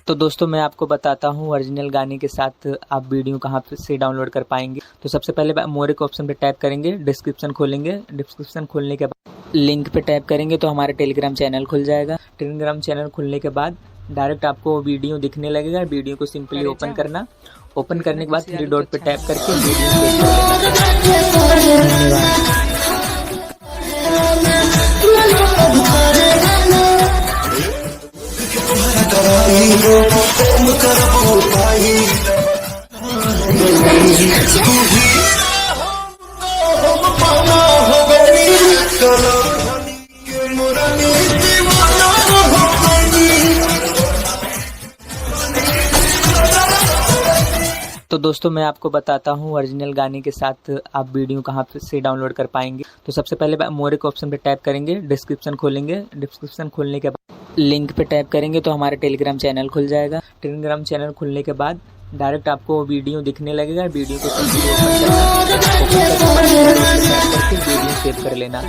तो दोस्तों मैं आपको बताता हूँ ओरिजिनल गाने के साथ आप वीडियो कहाँ से डाउनलोड कर पाएंगे। तो सबसे पहले मोर के ऑप्शन पे टैप करेंगे, डिस्क्रिप्शन खोलेंगे। डिस्क्रिप्शन खोलने के बाद लिंक पे टैप करेंगे तो हमारा टेलीग्राम चैनल खुल जाएगा। टेलीग्राम चैनल खुलने के बाद डायरेक्ट आपको वीडियो दिखने लगेगा। वीडियो को सिंपली ओपन करना। ओपन करने के बाद थ्री डॉट पे टैप करके वीडियो तो दोस्तों मैं आपको बताता हूँ ओरिजिनल गाने के साथ आप वीडियो कहाँ से डाउनलोड कर पाएंगे। तो सबसे पहले मोर के ऑप्शन पे टैप करेंगे, डिस्क्रिप्शन खोलेंगे। डिस्क्रिप्शन खोलने के बाद लिंक पे टैप करेंगे तो हमारा टेलीग्राम चैनल खुल जाएगा। टेलीग्राम चैनल खुलने के बाद डायरेक्ट आपको वीडियो दिखने लगेगा। वीडियो को सिंपली वीडियो सेव कर लेना।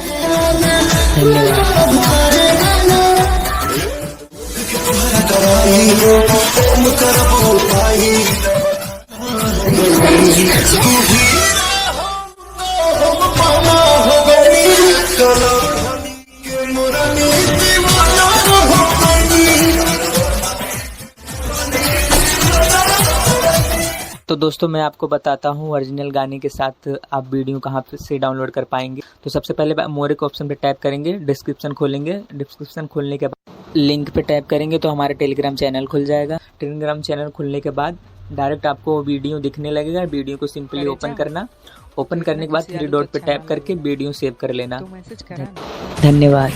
तो दोस्तों मैं आपको बताता हूँ ओरिजिनल गाने के साथ आप वीडियो कहाँ से डाउनलोड कर पाएंगे। तो सबसे पहले मोर के ऑप्शन पे टैप करेंगे, डिस्क्रिप्शन खोलेंगे। डिस्क्रिप्शन खोलने के बाद लिंक पे टैप करेंगे तो हमारा टेलीग्राम चैनल खुल जाएगा। टेलीग्राम चैनल खुलने के बाद डायरेक्ट आपको वीडियो दिखने लगेगा। वीडियो को सिंपली ओपन करना। ओपन करने के बाद थ्री डॉट पे टैप करके वीडियो सेव कर लेना। धन्यवाद।